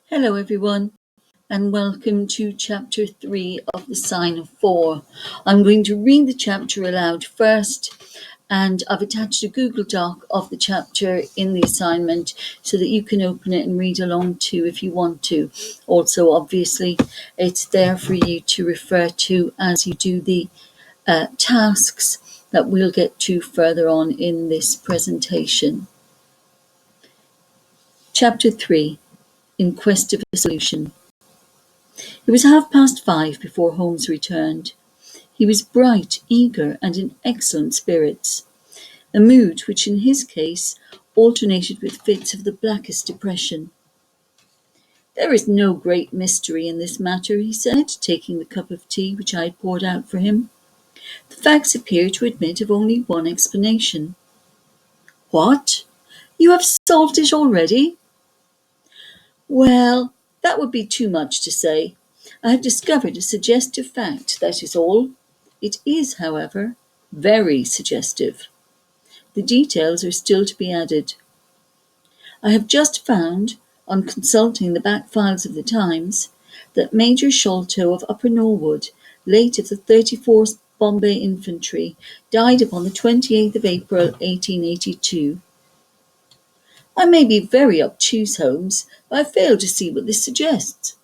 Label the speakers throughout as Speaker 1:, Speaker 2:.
Speaker 1: Hello, everyone, and welcome to Chapter 3 of The Sign of Four. I'm going to read the chapter aloud first, and I've attached a Google Doc of the chapter in the assignment so that you can open it and read along too if you want to. Also, obviously, it's there for you to refer to as you do the tasks that we'll get to further on in this presentation. Chapter 3, In Quest of a Solution. It was 5:30 before Holmes returned. He was bright, eager, and in excellent spirits, a mood which in his case alternated with fits of the blackest depression. "There is no great mystery in this matter," he said, taking the cup of tea which I had poured out for him. "The facts appear to admit of only one explanation." "What? You have solved it already?" "Well, that would be too much to say. I have discovered a suggestive fact, that is all. It is, however, very suggestive. The details are still to be added. I have just found, on consulting the back files of the Times, that Major Sholto of Upper Norwood, late of the 34th Bombay Infantry, died upon the 28th of April, 1882. I may be very obtuse, Holmes, but I fail to see what this suggests."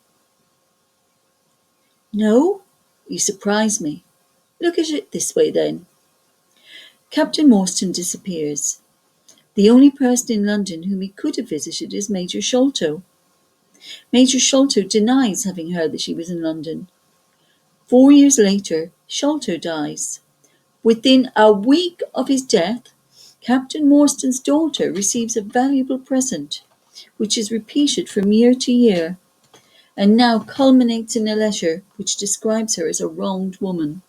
Speaker 1: "No? You surprise me. Look at it this way, then. Captain Morstan disappears. The only person in London whom he could have visited is Major Sholto. Major Sholto denies having heard that he was in London. 4 years later, Sholto dies. Within a week of his death, Captain Morstan's daughter receives a valuable present, which is repeated from year to year, and now culminates in a letter which describes her as a wronged woman.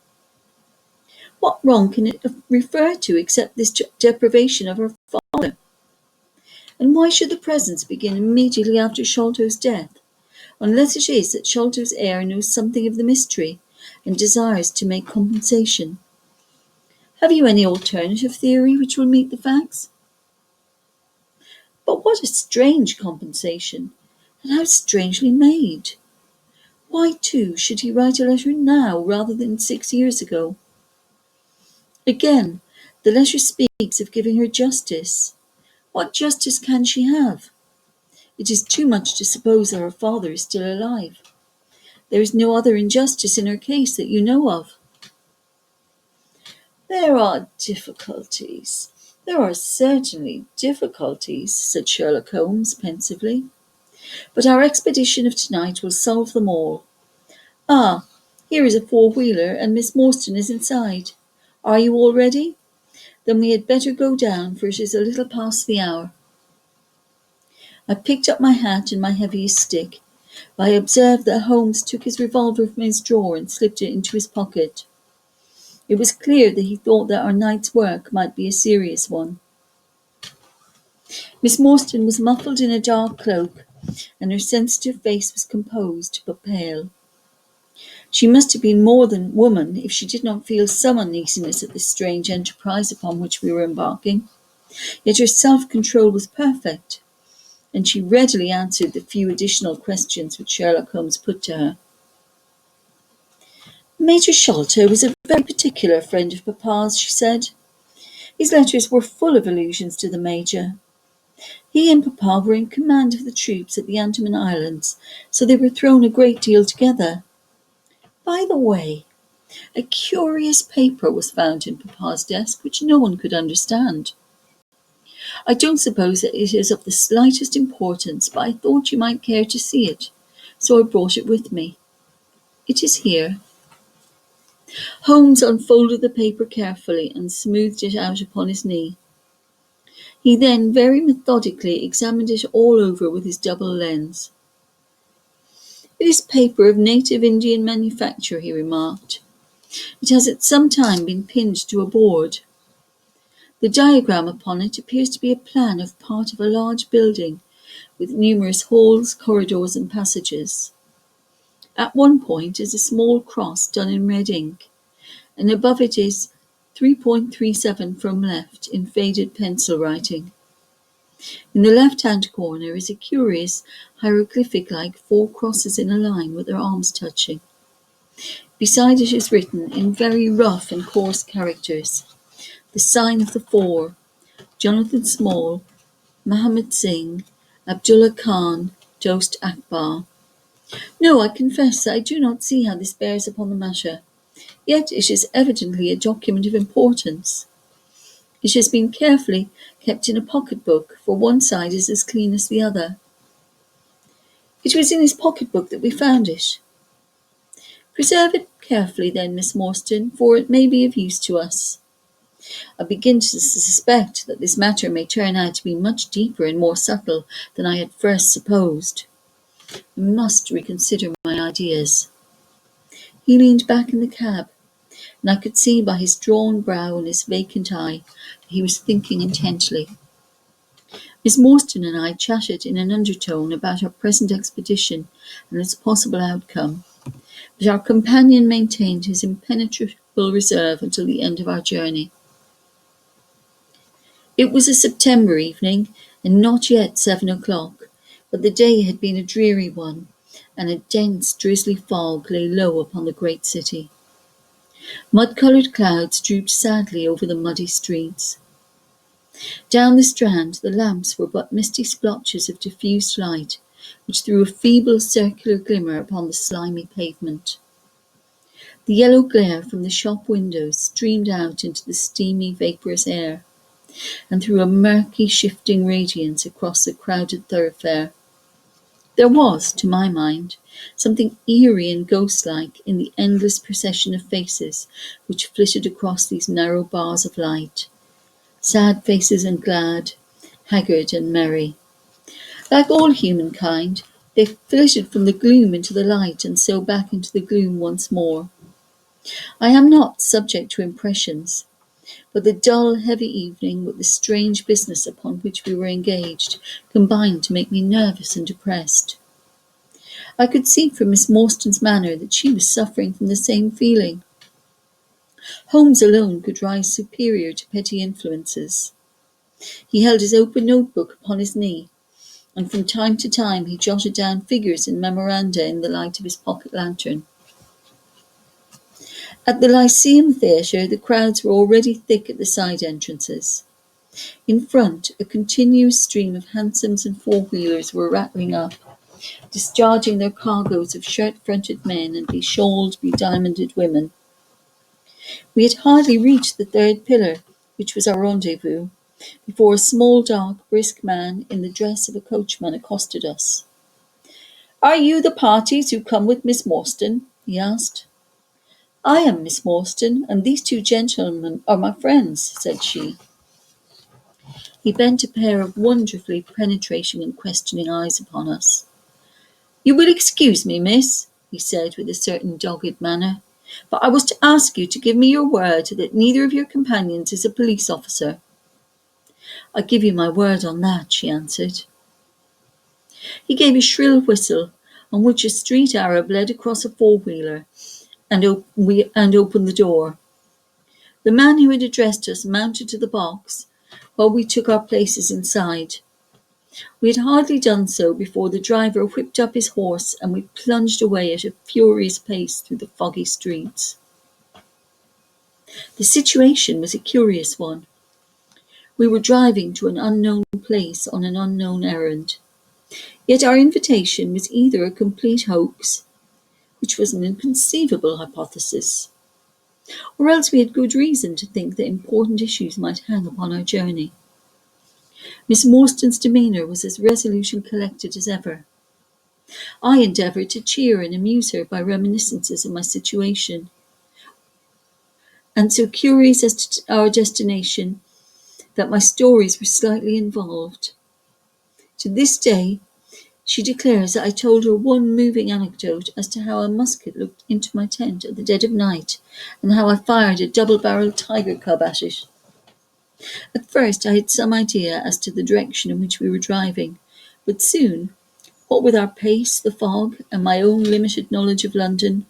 Speaker 1: What wrong can it refer to except this deprivation of her father? And why should the presents begin immediately after Sholto's death, unless it is that Sholto's heir knows something of the mystery and desires to make compensation? Have you any alternative theory which will meet the facts? But what a strange compensation, and how strangely made! Why, too, should he write a letter now rather than 6 years ago? Again, the letter speaks of giving her justice. What justice can she have? It is too much to suppose that her father is still alive. There is no other injustice in her case that you know of." "There are difficulties. There are certainly difficulties," said Sherlock Holmes pensively. "But our expedition of tonight will solve them all. Ah, here is a four-wheeler, and Miss Morstan is inside. Are you all ready? Then we had better go down, for it is a little past the hour." I picked up my hat and my heaviest stick. I observed that Holmes took his revolver from his drawer and slipped it into his pocket. It was clear that he thought that our night's work might be a serious one. Miss Morstan was muffled in a dark cloak, and her sensitive face was composed but pale. She must have been more than woman if she did not feel some uneasiness at this strange enterprise upon which we were embarking. Yet her self-control was perfect, and she readily answered the few additional questions which Sherlock Holmes put to her. "Major Sholto was a very particular friend of Papa's," she said. "His letters were full of allusions to the Major. He and Papa were in command of the troops at the Andaman Islands, so they were thrown a great deal together. By the way, a curious paper was found in Papa's desk which no one could understand. I don't suppose that it is of the slightest importance, but I thought you might care to see it, so I brought it with me. It is here." Holmes unfolded the paper carefully and smoothed it out upon his knee. He then very methodically examined it all over with his double lens. "It is paper of native Indian manufacture," he remarked. "It has at some time been pinned to a board. The diagram upon it appears to be a plan of part of a large building, with numerous halls, corridors, and passages. At one point is a small cross done in red ink, and above it is 3.37 from left in faded pencil writing. In the left-hand corner is a curious hieroglyphic-like 4 crosses in a line with their arms touching. Beside it is written in very rough and coarse characters, the sign of the 4, Jonathan Small, Muhammad Singh, Abdullah Khan, Dost Akbar. No, I confess that I do not see how this bears upon the matter. Yet it is evidently a document of importance. It has been carefully kept in a pocket-book, for one side is as clean as the other. It was in his pocket-book that we found it. Preserve it carefully then, Miss Morstan, for it may be of use to us. I begin to suspect that this matter may turn out to be much deeper and more subtle than I had first supposed. I must reconsider my ideas. He leaned back in the cab, and I could see by his drawn brow and his vacant eye that he was thinking intently. Miss Morstan and I chatted in an undertone about our present expedition and its possible outcome, but our companion maintained his impenetrable reserve until the end of our journey. It was a September evening, and not yet 7 o'clock, but the day had been a dreary one, and a dense, drizzly fog lay low upon the great city. Mud-coloured clouds drooped sadly over the muddy streets. Down the Strand the lamps were but misty splotches of diffused light, which threw a feeble circular glimmer upon the slimy pavement. The yellow glare from the shop windows streamed out into the steamy, vaporous air, and threw a murky, shifting radiance across the crowded thoroughfare. There was, to my mind, something eerie and ghost-like in the endless procession of faces which flitted across these narrow bars of light. Sad faces and glad, haggard and merry. Like all humankind, they flitted from the gloom into the light and so back into the gloom once more. I am not subject to impressions, but the dull, heavy evening with the strange business upon which we were engaged combined to make me nervous and depressed. I could see from Miss Morstan's manner that she was suffering from the same feeling. Holmes alone could rise superior to petty influences. He held his open notebook upon his knee, and from time to time he jotted down figures and memoranda in the light of his pocket lantern. At the Lyceum Theatre the crowds were already thick at the side entrances. In front, a continuous stream of hansoms and four-wheelers were rattling up, discharging their cargoes of shirt-fronted men and beshawled, bediamonded women. We had hardly reached the third pillar, which was our rendezvous, before a small, dark, brisk man in the dress of a coachman accosted us. "Are you the parties who come with Miss Morstan?" he asked. "I am Miss Morstan, and these 2 gentlemen are my friends," said she. He bent a pair of wonderfully penetrating and questioning eyes upon us. "You will excuse me, miss," he said with a certain dogged manner, "but I was to ask you to give me your word that neither of your companions is a police officer." "I give you my word on that," she answered. He gave a shrill whistle, on which a street Arab led across a four-wheeler and opened the door. The man who had addressed us mounted to the box, while we took our places inside. We had hardly done so before the driver whipped up his horse and we plunged away at a furious pace through the foggy streets. The situation was a curious one. We were driving to an unknown place on an unknown errand. Yet our invitation was either a complete hoax, which was an inconceivable hypothesis, or else we had good reason to think that important issues might hang upon our journey. Miss Morstan's demeanour was as resolute and collected as ever. I endeavoured to cheer and amuse her by reminiscences of my situation, and so curious as to our destination that my stories were slightly involved. To this day, she declares that I told her one moving anecdote as to how a musket looked into my tent at the dead of night, and how I fired a double-barrelled tiger cub at it. At first I had some idea as to the direction in which we were driving, but soon, what with our pace, the fog, and my own limited knowledge of London,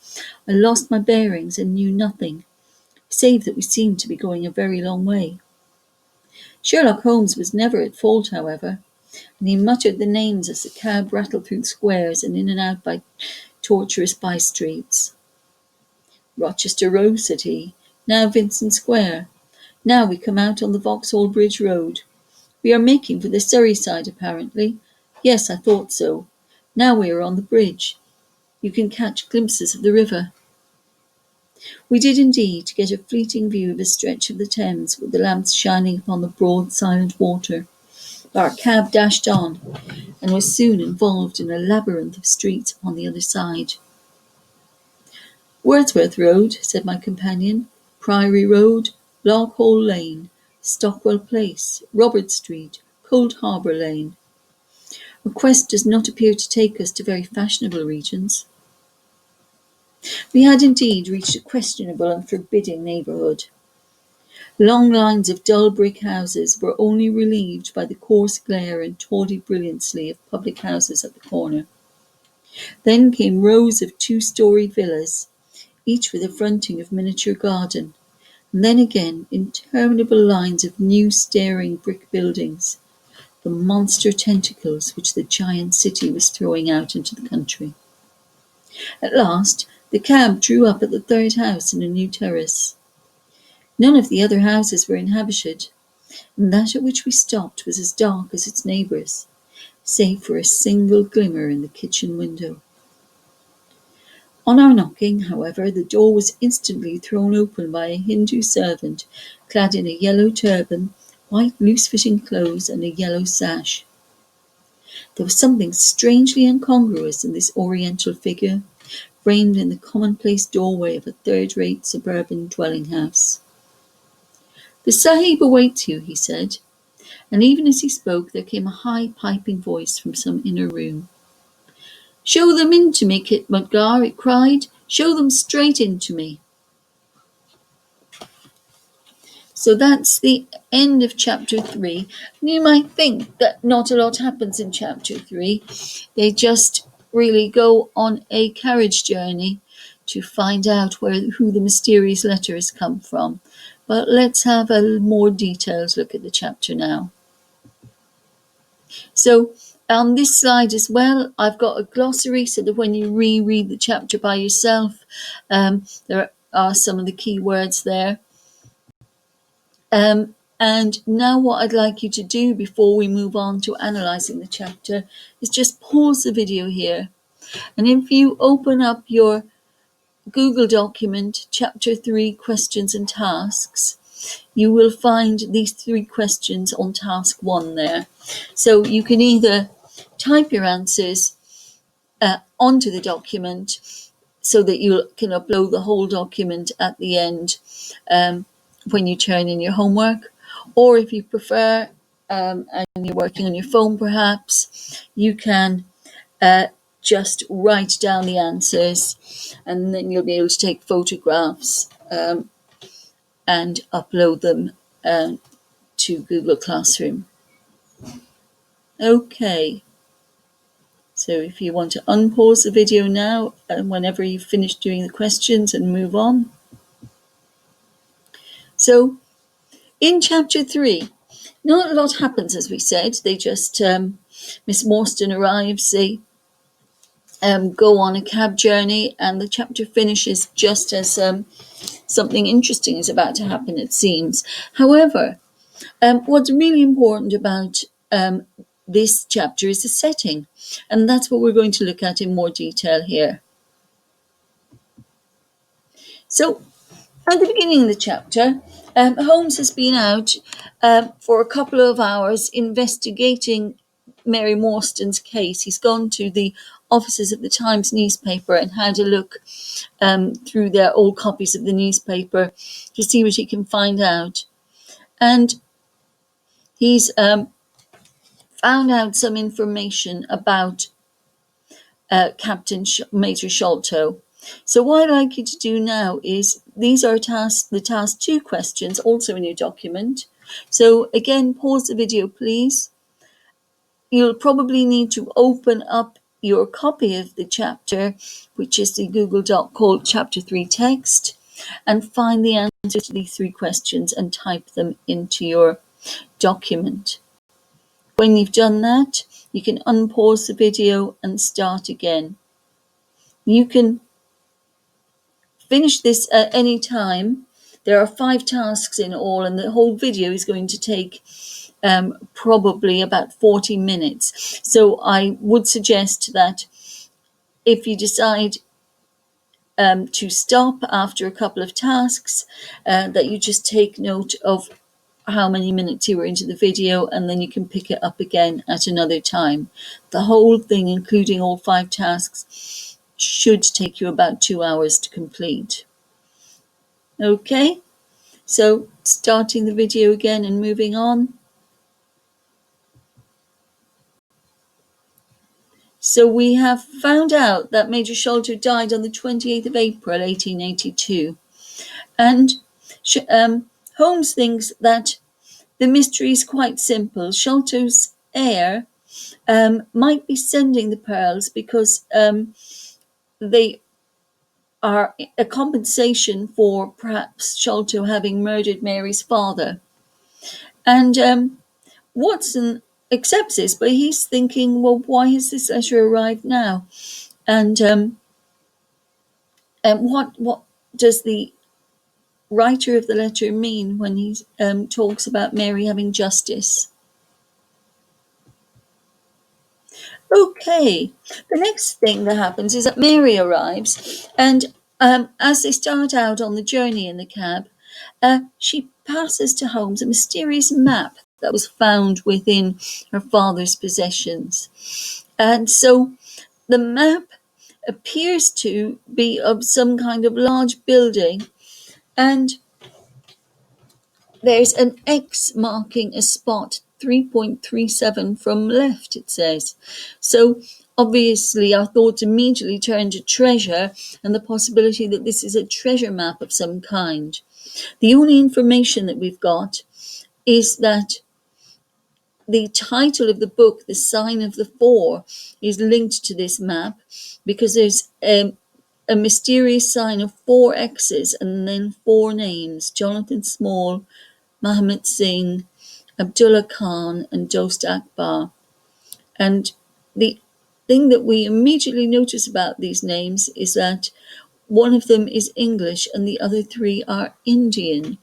Speaker 1: I lost my bearings and knew nothing, save that we seemed to be going a very long way. Sherlock Holmes was never at fault, however, and he muttered the names as the cab rattled through the squares and in and out by tortuous by-streets. "Rochester Row," said he. "Now Vincent Square. Now we come out on the Vauxhall Bridge Road. We are making for the Surrey side, apparently. Yes, I thought so. Now we are on the bridge. You can catch glimpses of the river." We did indeed get a fleeting view of a stretch of the Thames, with the lamps shining upon the broad, silent water. Our cab dashed on, and was soon involved in a labyrinth of streets upon the other side. "Wordsworth Road," said my companion, "Priory Road, Loghall Lane, Stockwell Place, Robert Street, Cold Harbour Lane. Our quest does not appear to take us to very fashionable regions." We had indeed reached a questionable and forbidding neighbourhood. Long lines of dull brick houses were only relieved by the coarse glare and tawdry brilliancy of public houses at the corner. Then came rows of two-storied villas, each with a fronting of miniature garden, and then again interminable lines of new staring brick buildings, the monster tentacles which the giant city was throwing out into the country. At last, the cab drew up at the third house in a new terrace. None of the other houses were inhabited, and that at which we stopped was as dark as its neighbours, save for a single glimmer in the kitchen window. On our knocking, however, the door was instantly thrown open by a Hindu servant clad in a yellow turban, white loose-fitting clothes, and a yellow sash. There was something strangely incongruous in this oriental figure, framed in the commonplace doorway of a third-rate suburban dwelling-house. "The Sahib awaits you," he said, and even as he spoke there came a high piping voice from some inner room. "Show them in to me, Kit Mudgar," it cried. "Show them straight in to me." So that's the end of chapter 3. You might think that not a lot happens in chapter 3. They just really go on a carriage journey to find out who the mysterious letter has come from. But let's have a more detailed look at the chapter now. So on this slide as well, I've got a glossary so that when you reread the chapter by yourself, there are some of the key words there. And now what I'd like you to do before we move on to analysing the chapter is just pause the video here. And if you open up your Google document, chapter 3, questions and tasks, you will find these 3 questions on task 1 there. So you can either type your answers onto the document so that you can upload the whole document at the end when you turn in your homework, or if you prefer and you're working on your phone perhaps, you can just write down the answers and then you'll be able to take photographs and upload them to Google Classroom. Okay, so if you want to unpause the video now and whenever you've finished doing the questions and move on. So in chapter 3, not a lot happens, as we said. They just, Miss Morstan arrives, they go on a cab journey, and the chapter finishes just as something interesting is about to happen, it seems. However, what's really important about this chapter is the setting, and that's what we're going to look at in more detail here. So, at the beginning of the chapter, Holmes has been out for a couple of hours investigating Mary Morstan's case. He's gone to the offices of the Times newspaper and had a look through their old copies of the newspaper to see what he can find out. And he's found out some information about Captain Major Sholto. So what I'd like you to do now is, these are the task 2 questions, also in your document. So again, pause the video, please. You'll probably need to open up your copy of the chapter, which is the Google Doc called Chapter 3 Text, and find the answers to these 3 questions and type them into your document. When you've done that, you can unpause the video and start again. You can finish this at any time. There are 5 tasks in all, and the whole video is going to take probably about 40 minutes. So I would suggest that if you decide to stop after a couple of tasks, that you just take note of how many minutes you were into the video, and then you can pick it up again at another time. The whole thing, including all 5 tasks, should take you about 2 hours to complete. Okay, so starting the video again and moving on. So we have found out that Major Sholto died on the 28th of April, 1882. And Holmes thinks that the mystery is quite simple. Sholto's heir might be sending the pearls because they are a compensation for perhaps Sholto having murdered Mary's father. And Watson accepts this, but he's thinking, well, why has this letter arrived now? And what does the writer of the letter mean when he talks about Mary having justice? Okay, the next thing that happens is that Mary arrives, and as they start out on the journey in the cab, she passes to Holmes a mysterious map that was found within her father's possessions. And so the map appears to be of some kind of large building, and there's an X marking a spot 3.37 from left, it says. So obviously our thoughts immediately turn to treasure and the possibility that this is a treasure map of some kind. The only information that we've got is that the title of the book, The Sign of the Four, is linked to this map because there's a mysterious sign of 4 X's and then 4 names: Jonathan Small, Muhammad Singh, Abdullah Khan, and Dost Akbar. And the thing that we immediately notice about these names is that one of them is English and the other 3 are Indian.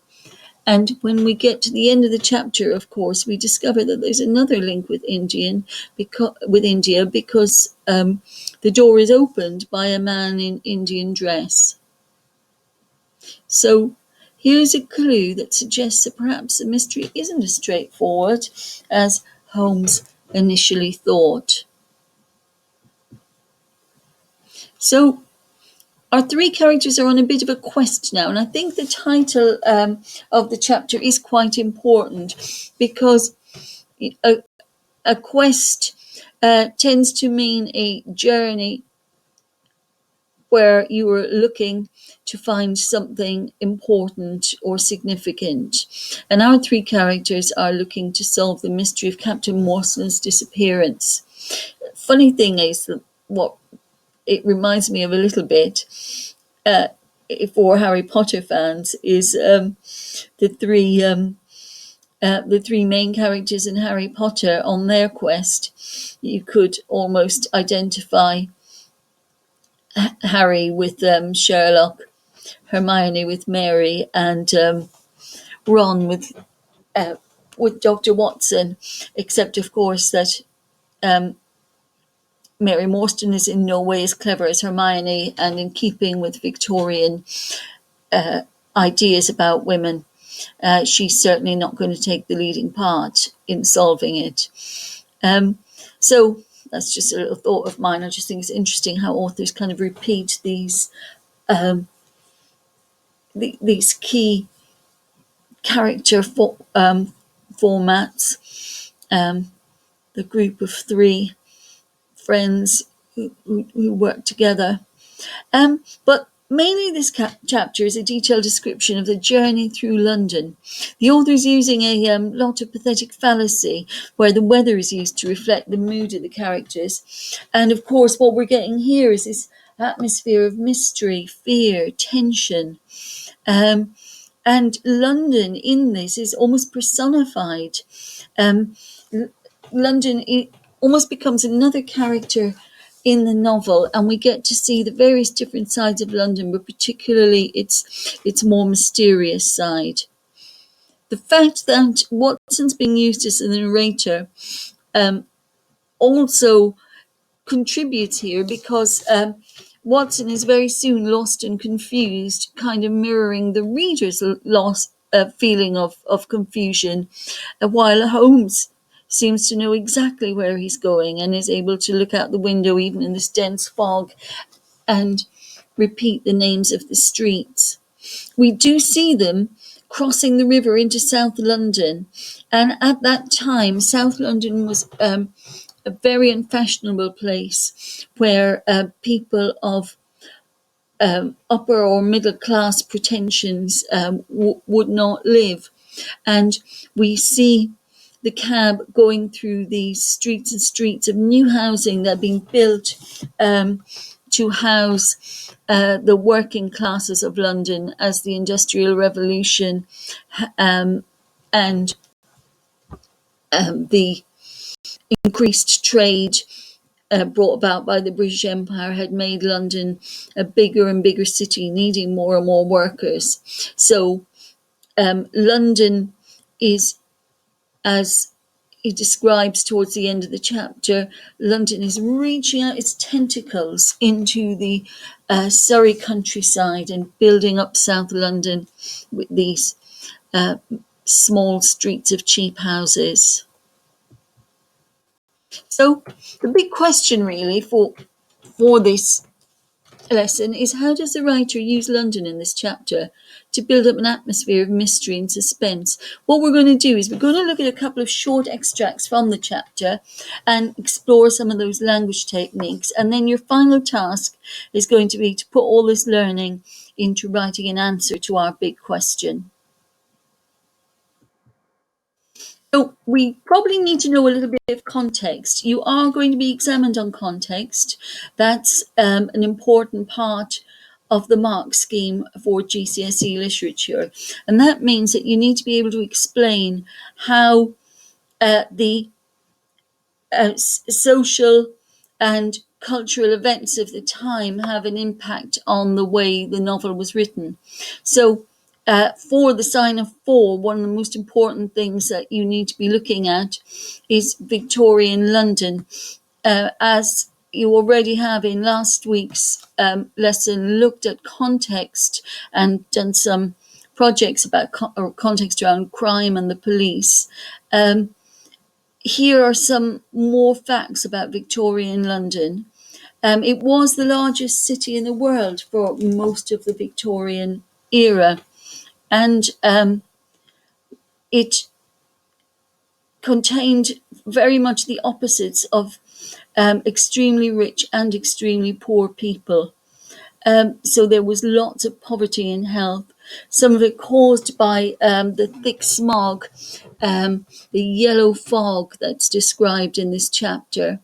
Speaker 1: And when we get to the end of the chapter, of course, we discover that there's another link with India because the door is opened by a man in Indian dress. So here's a clue that suggests that perhaps the mystery isn't as straightforward as Holmes initially thought. So our 3 characters are on a bit of a quest now, and I think the title of the chapter is quite important because a quest tends to mean a journey where you are looking to find something important or significant. And our 3 characters are looking to solve the mystery of Captain Warsland's disappearance. Funny thing is that what it reminds me of a little bit for Harry Potter fans is the 3 main characters in Harry Potter on their quest. You could almost identify Harry with Sherlock, Hermione with Mary, and Ron with Dr. Watson, except of course that Mary Morstan is in no way as clever as Hermione, and in keeping with Victorian ideas about women, she's certainly not going to take the leading part in solving it. So that's just a little thought of mine. I just think it's interesting how authors kind of repeat these key character formats. The group of 3 friends who work together. But mainly this chapter is a detailed description of the journey through London. The author is using a lot of pathetic fallacy where the weather is used to reflect the mood of the characters. And of course, what we're getting here is this atmosphere of mystery, fear, tension. And London in this is almost personified. Um, London, it almost becomes another character in the novel, and we get to see the various different sides of London, but particularly its more mysterious side. The fact that Watson's being used as a narrator also contributes here, because Watson is very soon lost and confused, kind of mirroring the reader's lost feeling of confusion, while Holmes seems to know exactly where he's going and is able to look out the window even in this dense fog and repeat the names of the streets. We do see them crossing the river into South London, and at that time South London was a very unfashionable place where people of upper or middle class pretensions would not live. And we see the cab going through these streets and streets of new housing that are being built to house the working classes of London as the Industrial Revolution and the increased trade brought about by the British Empire had made London a bigger and bigger city, needing more and more workers. So London is, as he describes towards the end of the chapter, London is reaching out its tentacles into the Surrey countryside and building up South London with these small streets of cheap houses. So the big question really for this lesson is, how does the writer use London in this chapter to build up an atmosphere of mystery and suspense? What we're going to do is we're going to look at a couple of short extracts from the chapter and explore some of those language techniques, and then your final task is going to be to put all this learning into writing an answer to our big question. So we probably need to know a little bit of context. You are going to be examined on context. That's an important part of the mark scheme for GCSE literature. And that means that you need to be able to explain how the social and cultural events of the time have an impact on the way the novel was written. So for the sign of 4, one of the most important things that you need to be looking at is Victorian London. As you already have in last week's lesson looked at context and done some projects about context around crime and the police. Here are some more facts about Victorian London. It was the largest city in the world for most of the Victorian era, and it contained very much the opposites of extremely rich and extremely poor people. So there was lots of poverty and health, some of it caused by the thick smog, the yellow fog that's described in this chapter.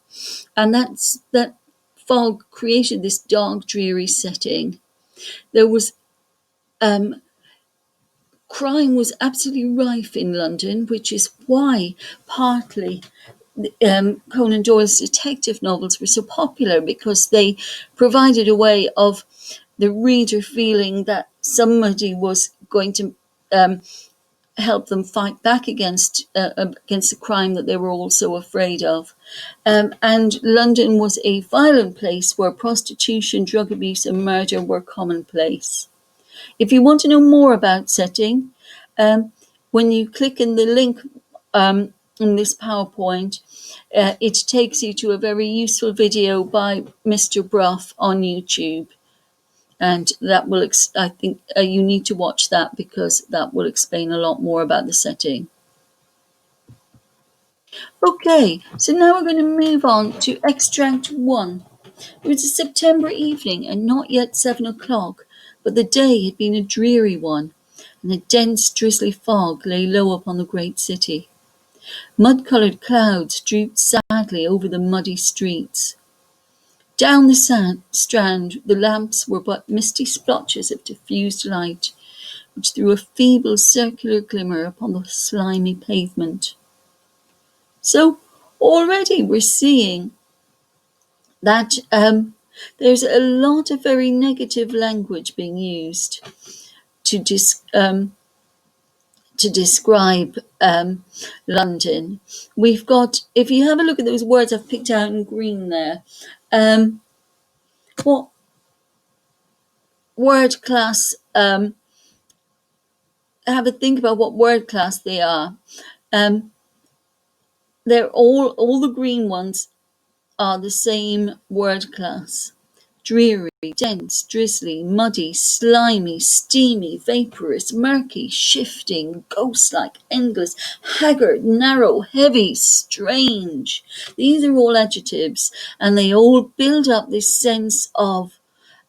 Speaker 1: And that fog created this dark, dreary setting. There was crime was absolutely rife in London, which is why partly Conan Doyle's detective novels were so popular, because they provided a way of the reader feeling that somebody was going to help them fight back against the crime that they were all so afraid of. And London was a violent place where prostitution, drug abuse, and murder were commonplace. If you want to know more about setting, when you click in the link in this PowerPoint, it takes you to a very useful video by Mr. Bruff on YouTube. And that will, I think you need to watch that, because that will explain a lot more about the setting. Okay, so now we're going to move on to extract 1. It was a September evening and not yet 7 o'clock, but the day had been a dreary one, and a dense drizzly fog lay low upon the great city. Mud-coloured clouds drooped sadly over the muddy streets. Down the Strand, the lamps were but misty splotches of diffused light, which threw a feeble circular glimmer upon the slimy pavement. So already we're seeing that there's a lot of very negative language being used to describe London. We've got, if you have a look at those words I've picked out in green there, what word class, have a think about what word class they are. They're all the green ones are the same word class. Dreary, dense, drizzly, muddy, slimy, steamy, vaporous, murky, shifting, ghost-like, endless, haggard, narrow, heavy, strange. These are all adjectives, and they all build up this sense of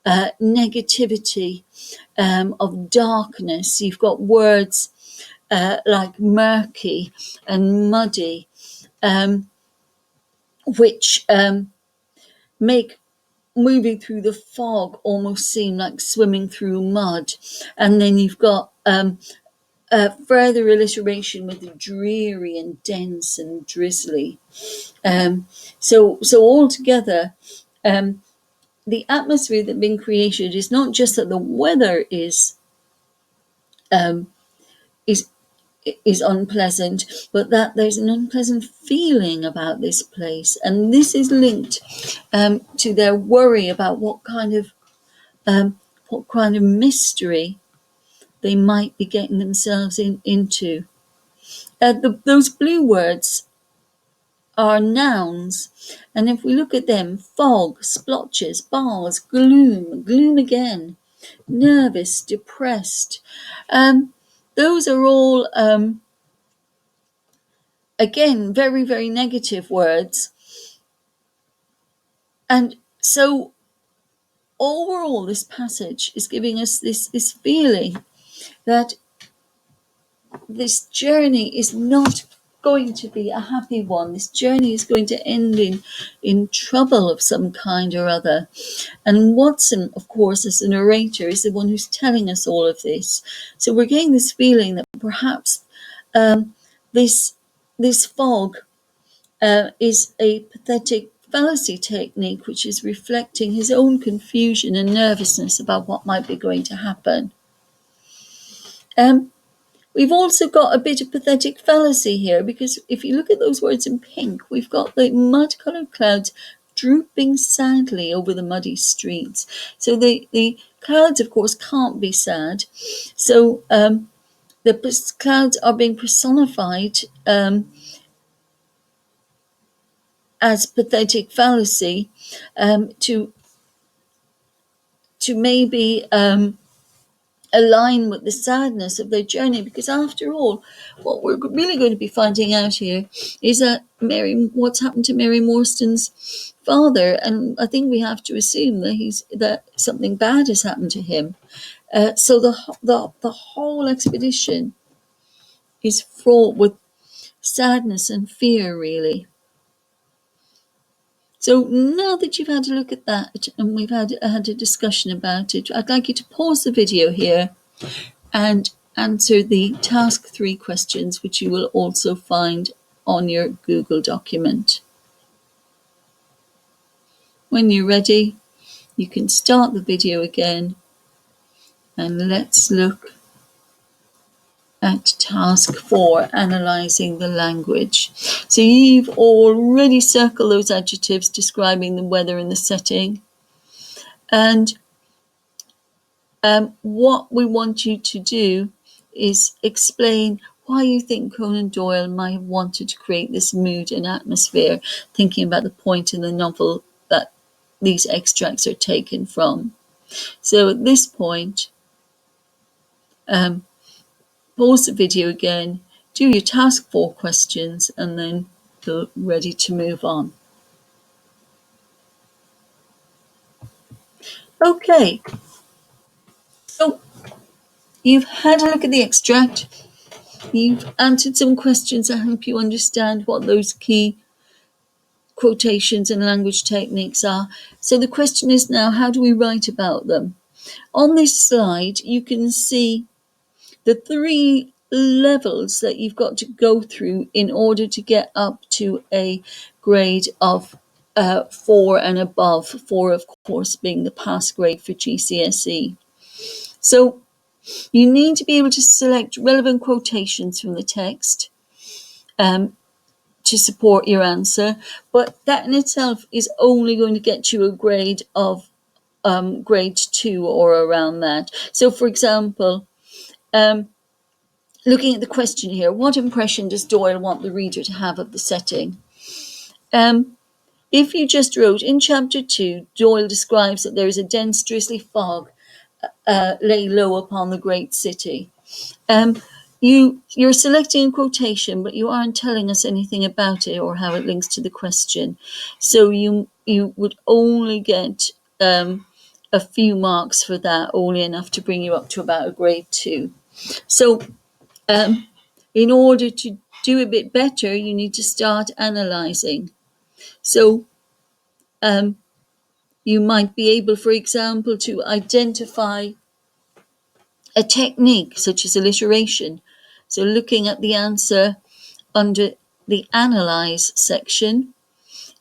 Speaker 1: negativity, of darkness. You've got words like murky and muddy, which make moving through the fog almost seem like swimming through mud. And then you've got further alliteration with the dreary and dense and drizzly. So altogether, the atmosphere that's been created is not just that the weather is unpleasant, but that there's an unpleasant feeling about this place, and this is linked to their worry about what kind of mystery they might be getting themselves into. Those blue words are nouns, and if we look at them, fog, splotches, bars, gloom again, nervous, depressed, those are all again very, very negative words. And so overall this passage is giving us this feeling that this journey is not going to be a happy one. This journey is going to end in trouble of some kind or other. And Watson, of course, as the narrator, is the one who's telling us all of this. So we're getting this feeling that perhaps this fog is a pathetic fallacy technique, which is reflecting his own confusion and nervousness about what might be going to happen. We've also got a bit of pathetic fallacy here, because if you look at those words in pink, we've got the mud-coloured clouds drooping sadly over the muddy streets. So the clouds, of course, can't be sad. So the clouds are being personified as pathetic fallacy to maybe align with the sadness of their journey, because after all, what we're really going to be finding out here is that what's happened to Mary Morstan's father, and I think we have to assume that something bad has happened to him. So the whole expedition is fraught with sadness and fear, really. So now that you've had a look at that and we've had a discussion about it, I'd like you to pause the video here and answer the task 3 questions, which you will also find on your Google document. When you're ready, you can start the video again, and let's look at task 4, analysing the language. So you've already circled those adjectives describing the weather and the setting. And what we want you to do is explain why you think Conan Doyle might have wanted to create this mood and atmosphere, thinking about the point in the novel that these extracts are taken from. So at this point, pause the video again, do your task 4 questions, and then feel ready to move on. Okay, so you've had a look at the extract. You've answered some questions that help you understand what those key quotations and language techniques are. So the question is now, how do we write about them? On this slide, you can see the 3 levels that you've got to go through in order to get up to a grade of 4 and above, 4 of course being the pass grade for GCSE. So you need to be able to select relevant quotations from the text to support your answer, but that in itself is only going to get you a grade of grade 2 or around that. So for example, looking at the question here, what impression does Doyle want the reader to have of the setting? If you just wrote, in chapter 2, Doyle describes that there is a dense, drizzly fog lay low upon the great city. You're selecting a quotation, but you aren't telling us anything about it or how it links to the question. So you would only get a few marks for that, only enough to bring you up to about a grade 2. So in order to do a bit better, you need to start analysing. So you might be able, for example, to identify a technique such as alliteration. So looking at the answer under the analyze section,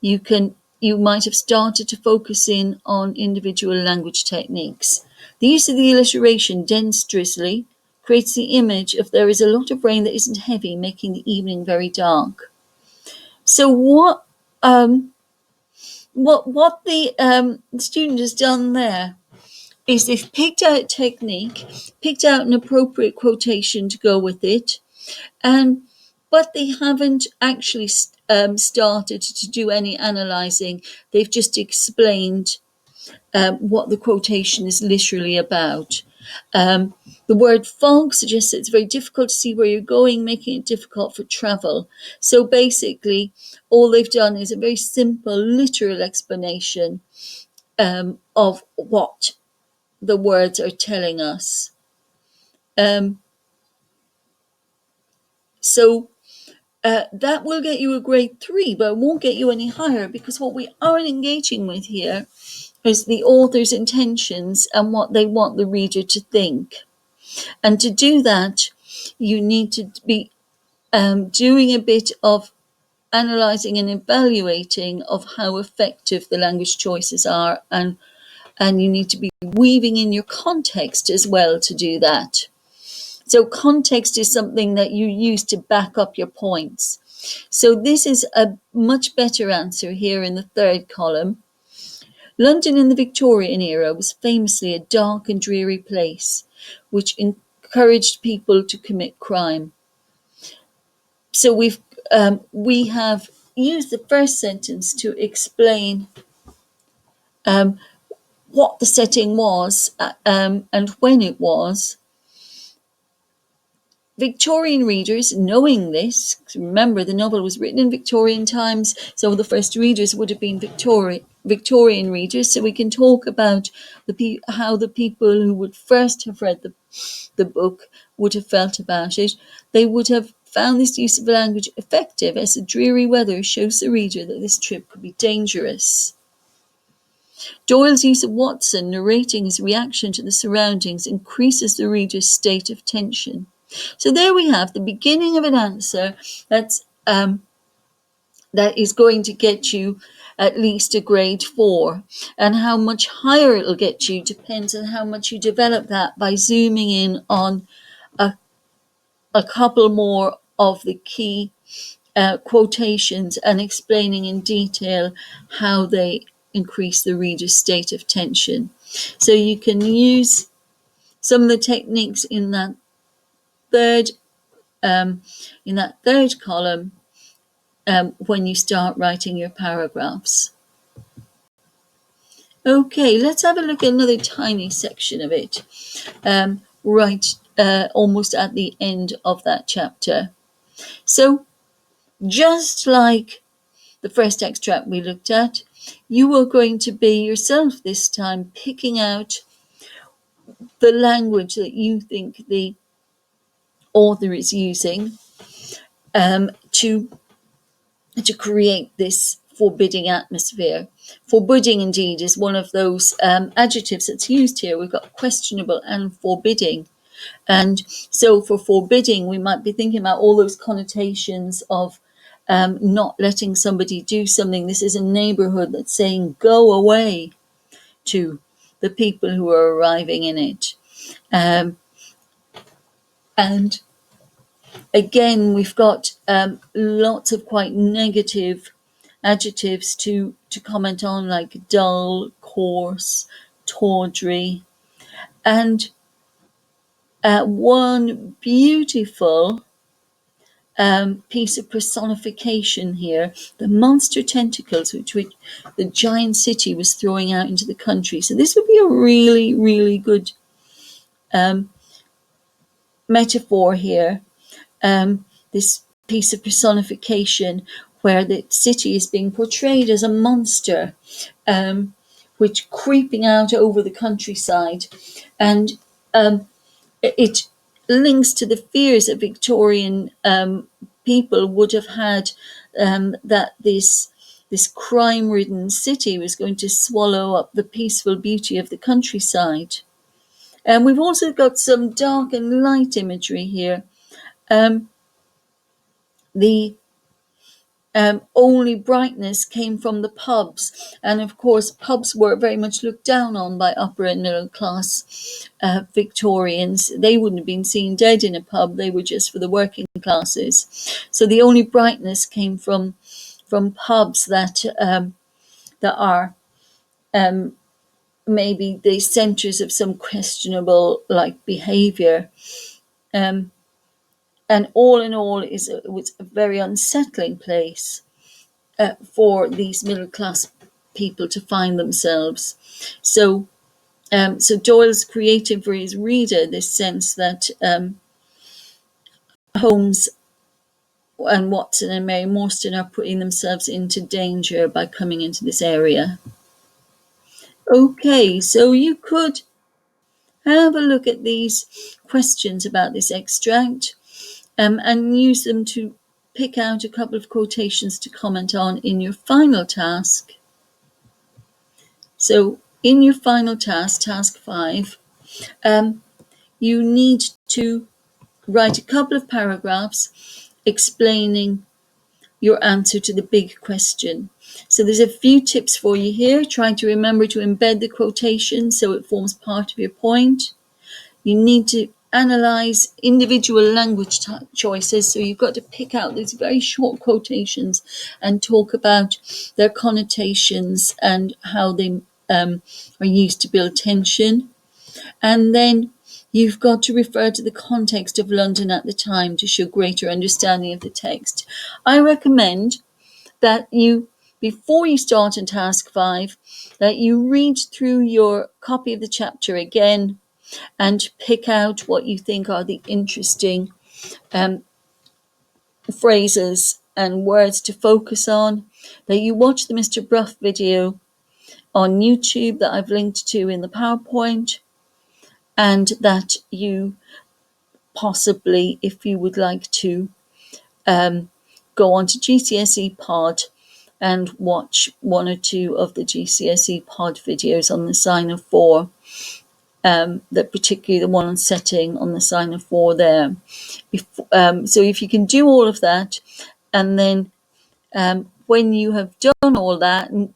Speaker 1: you might have started to focus in on individual language techniques. The use of the alliteration dense drizzly creates the image of there is a lot of rain that isn't heavy, making the evening very dark. So what the student has done there is they've picked out a technique, picked out an appropriate quotation to go with it, but they haven't actually started to do any analysing. They've just explained what the quotation is literally about. The word fog suggests that it's very difficult to see where you're going, making it difficult for travel. So basically, all they've done is a very simple literal explanation of what the words are telling us. So that will get you a grade 3, but it won't get you any higher, because what we are engaging with here is the author's intentions and what they want the reader to think. And to do that, you need to be doing a bit of analysing and evaluating of how effective the language choices are, and you need to be weaving in your context as well to do that. So context is something that you use to back up your points. So this is a much better answer here in the 3rd column. London in the Victorian era was famously a dark and dreary place, which encouraged people to commit crime. So we have used the first sentence to explain what the setting was and when it was. Victorian readers, knowing this, remember the novel was written in Victorian times, so the first readers would have been Victorian readers, so we can talk about how the people who would first have read the book would have felt about it. They would have found this use of language effective, as the dreary weather shows the reader that this trip could be dangerous. Doyle's use of Watson narrating his reaction to the surroundings increases the reader's state of tension. So there we have the beginning of an answer that is going to get you at least a grade 4, and how much higher it'll get you depends on how much you develop that by zooming in on a couple more of the key quotations and explaining in detail how they increase the reader's state of tension. So you can use some of the techniques in that third column when you start writing your paragraphs. Okay, let's have a look at another tiny section of it, almost at the end of that chapter. So just like the first extract we looked at, you are going to be yourself this time picking out the language that you think the author is using to create this forbidding atmosphere. Forbidding, indeed, is one of those adjectives that's used here. We've got questionable and forbidding. And so for forbidding, we might be thinking about all those connotations of not letting somebody do something. This is a neighborhood that's saying, go away to the people who are arriving in it. And again, we've got lots of quite negative adjectives to comment on, like dull, coarse, tawdry. And one beautiful piece of personification here, the monster tentacles which the giant city was throwing out into the country. So this would be a really, really good metaphor here. This piece of personification where the city is being portrayed as a monster, which creeping out over the countryside. And it links to the fears that Victorian people would have had, that this crime-ridden city was going to swallow up the peaceful beauty of the countryside. And we've also got some dark and light imagery here. The only brightness came from the pubs. And of course, pubs were very much looked down on by upper and middle class Victorians. They wouldn't have been seen dead in a pub. They were just for the working classes. So the only brightness came from pubs that are maybe the centres of some questionable behaviour. And all in all, it was a very unsettling place for these middle class people to find themselves. So Doyle's creating for his reader this sense that Holmes and Watson and Mary Morstan are putting themselves into danger by coming into this area. Okay, so you could have a look at these questions about this extract and use them to pick out a couple of quotations to comment on in your final task. So in your final task, task 5, you need to write a couple of paragraphs explaining your answer to the big question. So there's a few tips for you here. Try to remember to embed the quotation so it forms part of your point. You need to analyze individual language choices. So you've got to pick out these very short quotations and talk about their connotations and how they are used to build tension. And then you've got to refer to the context of London at the time to show greater understanding of the text. I recommend that you, before you start on task 5, that you read through your copy of the chapter again and pick out what you think are the interesting phrases and words to focus on, that you watch the Mr. Bruff video on YouTube that I've linked to in the PowerPoint, and that you possibly, if you would like to, go on to GCSE Pod and watch one or two of the GCSE Pod videos on the sign of 4. That particularly the one on setting on the sign of 4 there. So if you can do all of that, and then when you have done all that, and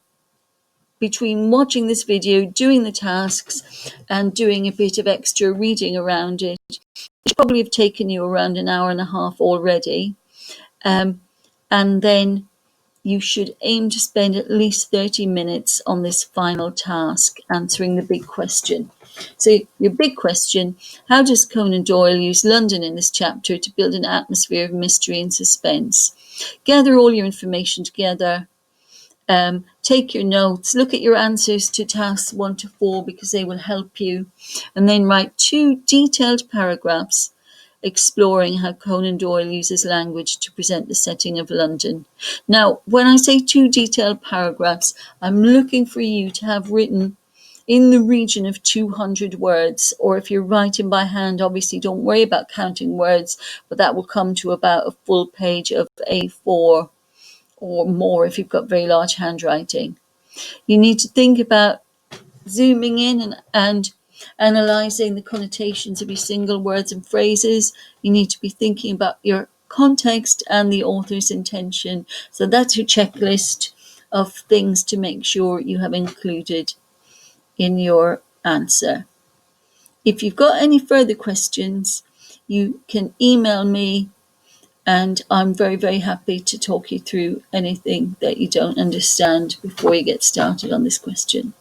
Speaker 1: between watching this video, doing the tasks, and doing a bit of extra reading around it, which probably have taken you around an hour and a half already, and then you should aim to spend at least 30 minutes on this final task, answering the big question. So your big question, how does Conan Doyle use London in this chapter to build an atmosphere of mystery and suspense? Gather all your information together, take your notes, look at your answers to tasks 1 to 4 because they will help you, and then write 2 detailed paragraphs exploring how Conan Doyle uses language to present the setting of London. Now, when I say 2 detailed paragraphs, I'm looking for you to have written in the region of 200 words, or if you're writing by hand, obviously don't worry about counting words, but that will come to about a full page of A4 or more if you've got very large handwriting. You need to think about zooming in and analysing the connotations of your single words and phrases. You need to be thinking about your context and the author's intention. So that's your checklist of things to make sure you have included in your answer. If you've got any further questions, you can email me, and I'm very, very happy to talk you through anything that you don't understand before you get started on this question.